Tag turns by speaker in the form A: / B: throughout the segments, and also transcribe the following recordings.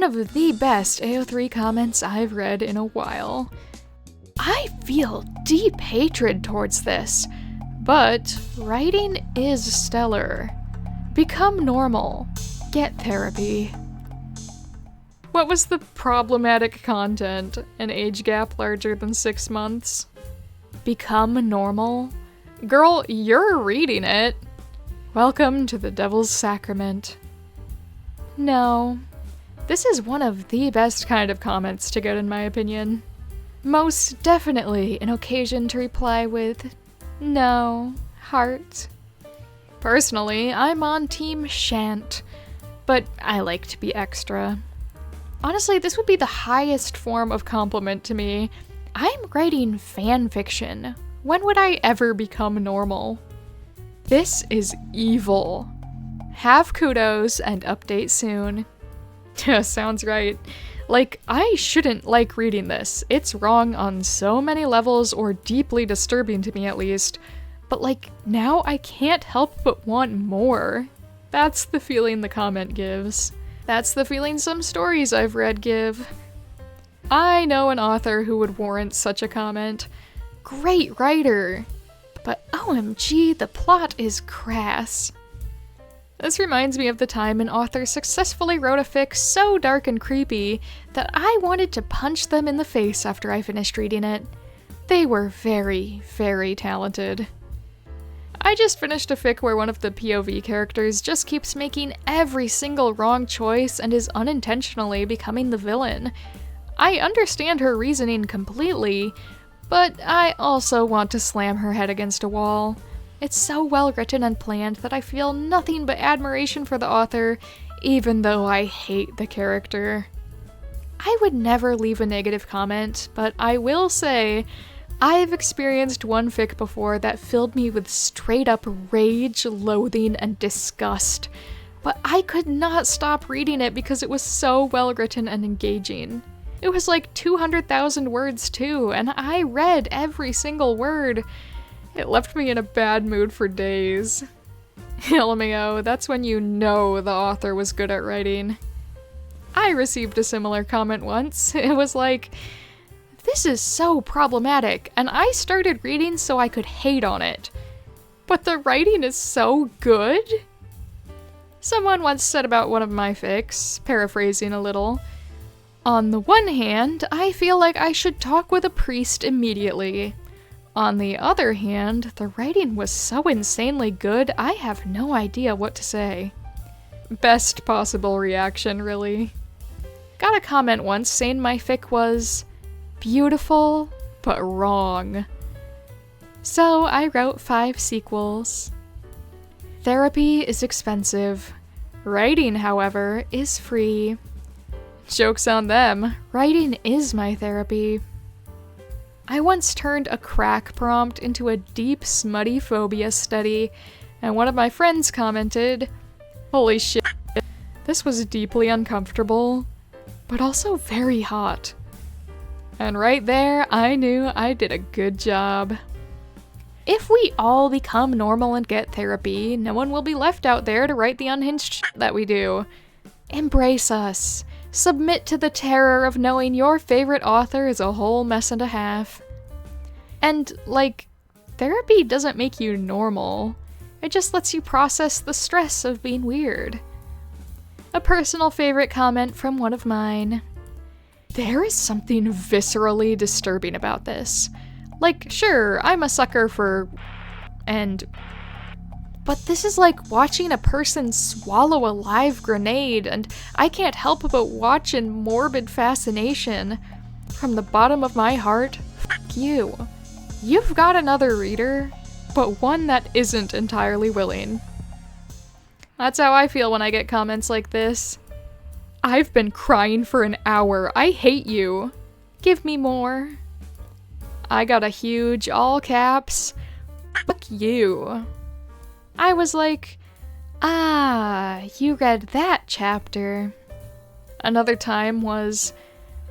A: one of the best AO3 comments I've read in a while. I feel deep hatred towards this, but writing is stellar. Become normal. Get therapy. What was the problematic content? An age gap larger than 6 months? Become normal? Girl, you're reading it. Welcome to the Devil's Sacrament. No. This is one of the best kind of comments to get in my opinion. Most definitely an occasion to reply with, no, heart. Personally, I'm on team shan't, but I like to be extra. Honestly, this would be the highest form of compliment to me. I'm writing fanfiction. When would I ever become normal? This is evil. Have kudos and update soon. Sounds right. Like, I shouldn't like reading this. It's wrong on so many levels, or deeply disturbing to me at least. But like, now I can't help but want more. That's the feeling the comment gives. That's the feeling some stories I've read give. I know an author who would warrant such a comment. Great writer. But OMG, the plot is crass. This reminds me of the time an author successfully wrote a fic so dark and creepy that I wanted to punch them in the face after I finished reading it. They were very, very talented. I just finished a fic where one of the POV characters just keeps making every single wrong choice and is unintentionally becoming the villain. I understand her reasoning completely, but I also want to slam her head against a wall. It's so well written and planned that I feel nothing but admiration for the author, even though I hate the character. I would never leave a negative comment, but I will say, I've experienced one fic before that filled me with straight up rage, loathing, and disgust. But I could not stop reading it because it was so well written and engaging. It was like 200,000 words too, and I read every single word. It left me in a bad mood for days. LMAO, that's when you know the author was good at writing. I received a similar comment once. It was like, this is so problematic, and I started reading so I could hate on it. But the writing is so good? Someone once said about one of my fics, paraphrasing a little, on the one hand, I feel like I should talk with a priest immediately. On the other hand, the writing was so insanely good, I have no idea what to say. Best possible reaction, really. Got a comment once saying my fic was beautiful, but wrong. So I wrote 5 sequels. Therapy is expensive. Writing, however, is free. Joke's on them. Writing is my therapy. I once turned a crack prompt into a deep smutty phobia study, and one of my friends commented, "Holy shit, this was deeply uncomfortable, but also very hot." And right there, I knew I did a good job. If we all become normal and get therapy, no one will be left out there to write the unhinged shit that we do. Embrace us. Submit to the terror of knowing your favorite author is a whole mess and a half. And, like, therapy doesn't make you normal. It just lets you process the stress of being weird. A personal favorite comment from one of mine. There is something viscerally disturbing about this. Like, sure, I'm a sucker for... But this is like watching a person swallow a live grenade, and I can't help but watch in morbid fascination. From the bottom of my heart, f*** you. You've got another reader, but one that isn't entirely willing. That's how I feel when I get comments like this. I've been crying for an hour. I hate you. Give me more. I got a huge, all caps, fuck you. I was like, ah, you read that chapter. Another time was,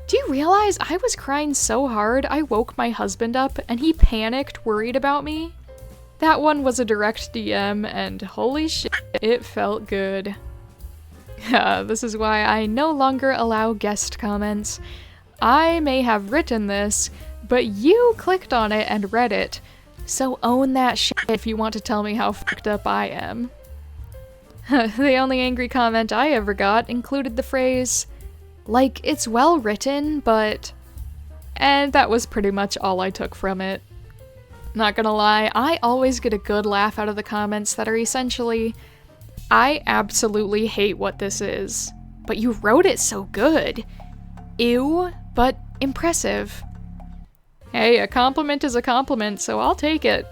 A: do you realize I was crying so hard I woke my husband up and he panicked, worried about me? That one was a direct DM, and holy shit, it felt good. This is why I no longer allow guest comments. I may have written this, but you clicked on it and read it, so own that shit if you want to tell me how fucked up I am. The only angry comment I ever got included the phrase, like, it's well written, but... And that was pretty much all I took from it. Not gonna lie, I always get a good laugh out of the comments that are essentially, I absolutely hate what this is, but you wrote it so good. Ew, but impressive. Hey, a compliment is a compliment, so I'll take it.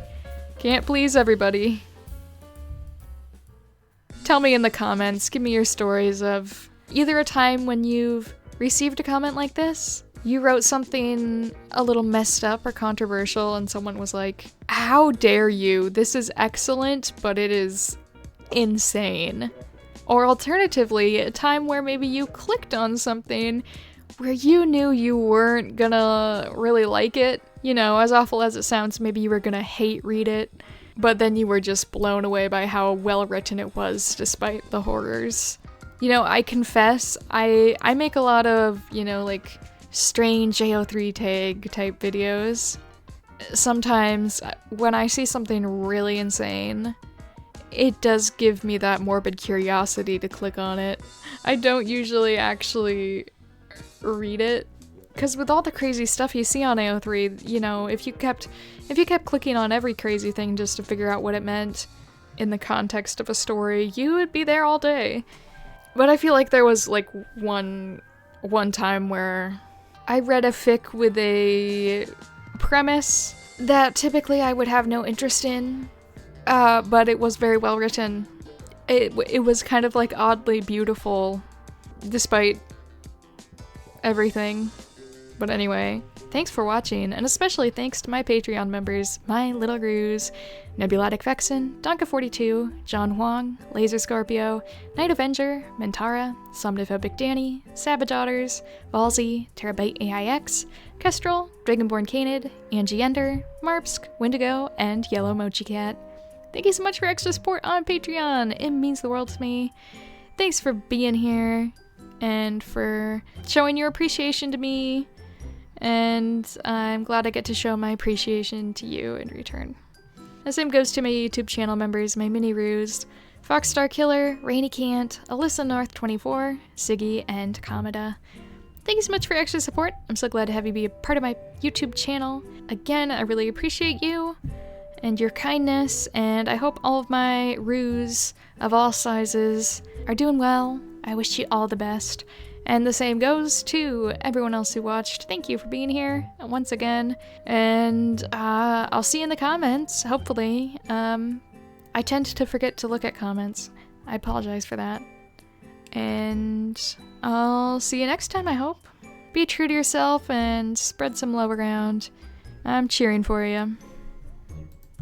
A: Can't please everybody. Tell me in the comments, give me your stories of either a time when you've received a comment like this, you wrote something a little messed up or controversial and someone was like, how dare you, this is excellent, but it is insane. Or alternatively, a time where maybe you clicked on something where you knew you weren't gonna really like it. You know, as awful as it sounds, maybe you were gonna hate read it, but then you were just blown away by how well written it was despite the horrors. You know, I confess, I make a lot of, you know, like, strange AO3 tag type videos. Sometimes when I see something really insane, it does give me that morbid curiosity to click on it. I don't usually actually read it, because with all the crazy stuff you see on AO3, you know, if you kept clicking on every crazy thing just to figure out what it meant in the context of a story, you would be there all day. But I feel like there was like one time where I read a fic with a premise that typically I would have no interest in, but it was very well written. It was kind of like oddly beautiful, despite everything. But anyway, thanks for watching, and especially thanks to my Patreon members, My Little Ruse, Nebulatic Vexen, Donka42, John Huang, Laser Scorpio, Night Avenger, Mentara, Somnophobic Danny, Sabodaughters, Valzy, Terabyte AIX, Kestrel, Dragonborn Canid, Angie Ender, Marpsk, Wendigo, and Yellow Mochi Cat. Thank you so much for extra support on Patreon, it means the world to me. Thanks for being here, and for showing your appreciation to me, and I'm glad I get to show my appreciation to you in return. The same goes to my YouTube channel members, my mini ruse, Foxstar Killer, Rainy Cant, Alyssa North 24, Siggy, and Kamada. Thank you so much for extra support. I'm so glad to have you be a part of my YouTube channel. Again, I really appreciate you and your kindness, and I hope all of my ruse of all sizes are doing well. I wish you all the best. And the same goes to everyone else who watched. Thank you for being here once again. And I'll see you in the comments, hopefully. I tend to forget to look at comments. I apologize for that. And I'll see you next time, I hope. Be true to yourself and spread some love around. I'm cheering for you.